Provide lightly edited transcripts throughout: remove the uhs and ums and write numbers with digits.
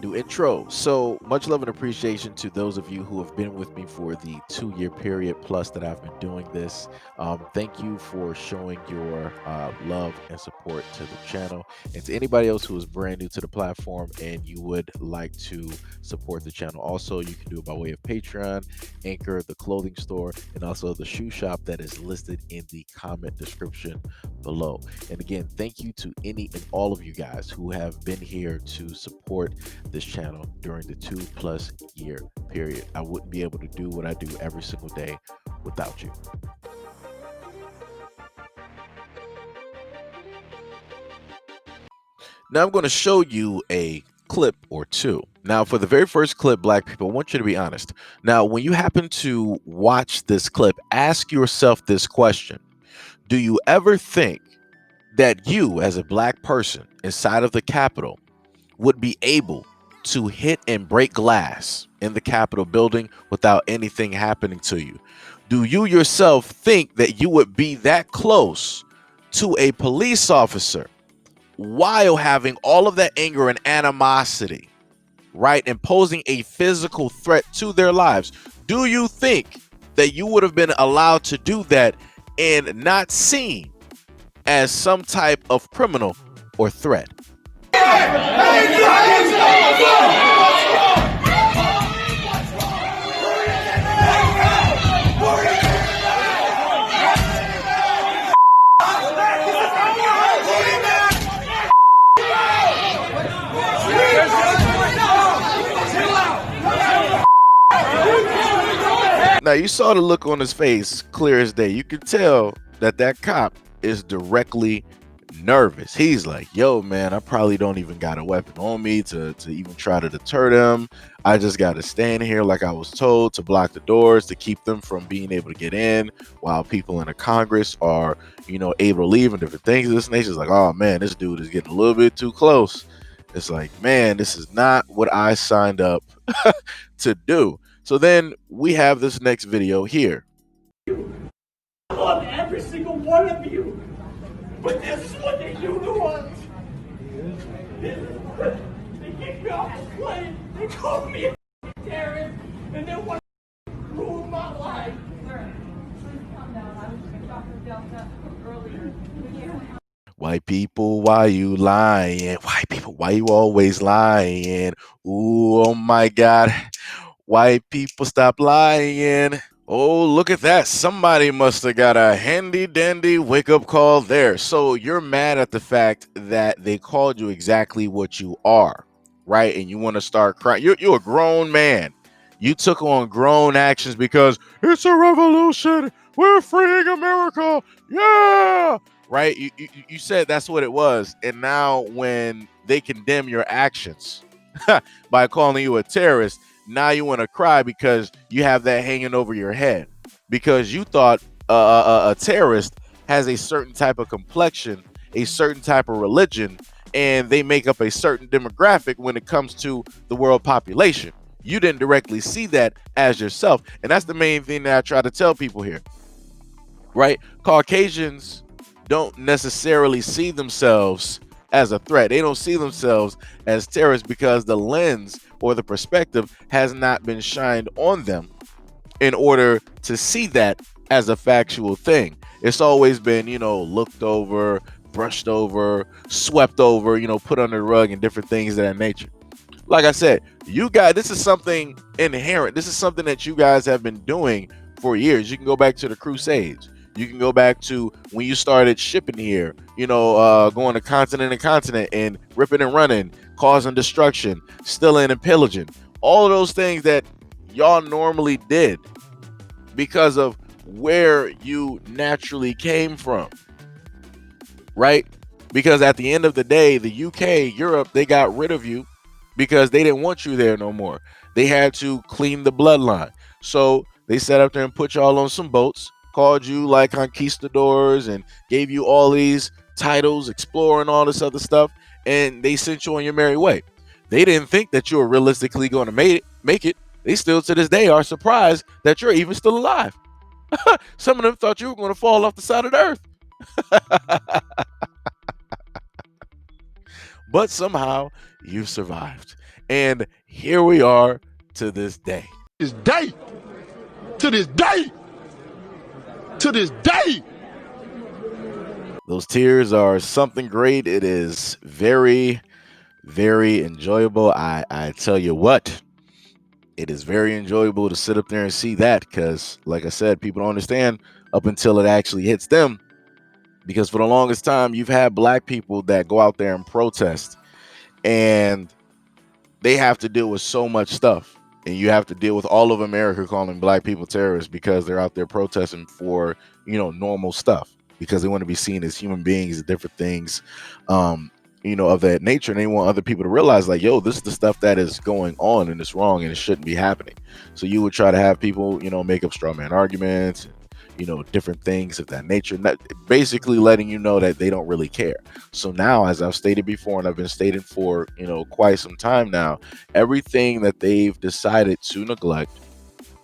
New intro. So much love and appreciation to those of you who have been with me for the 2 year period plus that I've been doing this. Thank you for showing your love and support to the channel. And to anybody else who is brand new to the platform and you would like to support the channel, also you can do it by way of Patreon, Anchor, the clothing store, and also the shoe shop that is listed in the comment description below. And again, thank you to any and all of you guys who have been here to support this channel during the 2+ year period. I wouldn't be able to do what I do every single day without you. Now I'm going to show you a clip or two. Now, for the very first clip, black people, I want you to be honest. Now, when you happen to watch this clip, ask yourself this question. Do you ever think that you, as a black person inside of the Capitol, would be able to hit and break glass in the Capitol building without anything happening to you? Do you yourself think that you would be that close to a police officer while having all of that anger and animosity, right, and posing a physical threat to their lives? Do you think that you would have been allowed to do that and not seen as some type of criminal or threat? Now, you saw the look on his face clear as day. You could tell that that cop is directly nervous. He's like, yo, man, I probably don't even got a weapon on me to even try to deter them. I just got to stand here like I was told, to block the doors, to keep them from being able to get in, while people in the Congress are, able to leave and different things. This nation's like, oh, man, this dude is getting a little bit too close. It's like, man, this is not what I signed up to do. So then we have this next video here. I love every single one of you, but this is what they do to us. They kick me off the plane, they call me a terrorist, and they want to ruin my life. Sir, please calm down. I was just Dr. Delta earlier. White people, why you lying? White people, why you always lying? Ooh, oh my God. White people, stop lying. Oh, look at that. Somebody must have got a handy dandy wake up call there. So you're mad at the fact that they called you exactly what you are, right? And you want to start crying. You're a grown man. You took on grown actions because it's a revolution. We're freeing America. Yeah. Right? You said that's what it was. And now when they condemn your actions by calling you a terrorist, now you want to cry because you have that hanging over your head, because you thought a terrorist has a certain type of complexion, a certain type of religion, and they make up a certain demographic when it comes to the world population. You didn't directly see that as yourself. And that's the main thing that I try to tell people here, right? Caucasians don't necessarily see themselves as a threat. They don't see themselves as terrorists because the lens or the perspective has not been shined on them in order to see that as a factual thing. It's always been, looked over, brushed over, swept over, put under the rug and different things of that nature. Like I said, you guys, this is something inherent. This is something that you guys have been doing for years. You can go back to the Crusades. You can go back to when you started shipping here, going to continent to continent and ripping and running, causing destruction, stealing and pillaging. All of those things that y'all normally did because of where you naturally came from, right? Because at the end of the day, the UK, Europe, they got rid of you because they didn't want you there no more. They had to clean the bloodline. So they sat up there and put y'all on some boats, called you like conquistadors and gave you all these titles, exploring all this other stuff, and they sent you on your merry way. They didn't think that you were realistically going to make it. They still to this day are surprised that you're even still alive. Some of them thought you were going to fall off the side of the earth. But somehow you've survived. And here we are to this day. This day, to this day, to this day. Those tears are something great. It is very, very enjoyable. I tell you what, it is very enjoyable to sit up there and see that because, like I said, people don't understand up until it actually hits them. Because for the longest time, you've had black people that go out there and protest, and they have to deal with so much stuff. And you have to deal with all of America calling black people terrorists because they're out there protesting for, normal stuff because they want to be seen as human beings and different things, of that nature. And they want other people to realize, like, yo, this is the stuff that is going on and it's wrong and it shouldn't be happening. So you would try to have people, make up straw man arguments, different things of that nature, basically letting you know that they don't really care. So now, as I've stated before, and I've been stating for, quite some time now, everything that they've decided to neglect,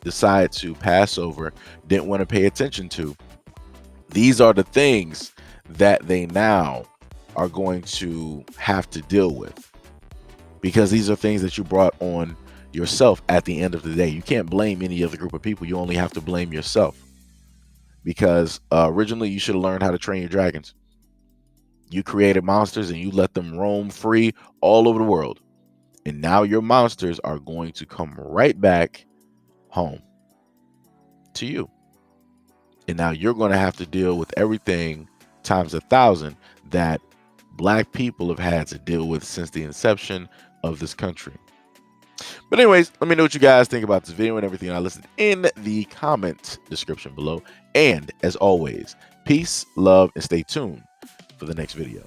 decide to pass over, didn't want to pay attention to, these are the things that they now are going to have to deal with, because these are things that you brought on yourself at the end of the day. You can't blame any other group of people. You only have to blame yourself, because originally you should have learned how to train your dragons. You created monsters and you let them roam free all over the world. And now your monsters are going to come right back home to you. And now you're going to have to deal with everything times 1,000 that black people have had to deal with since the inception of this country. But anyways, let me know what you guys think about this video and everything I listed in the comment description below. And as always, peace, love, and stay tuned for the next video.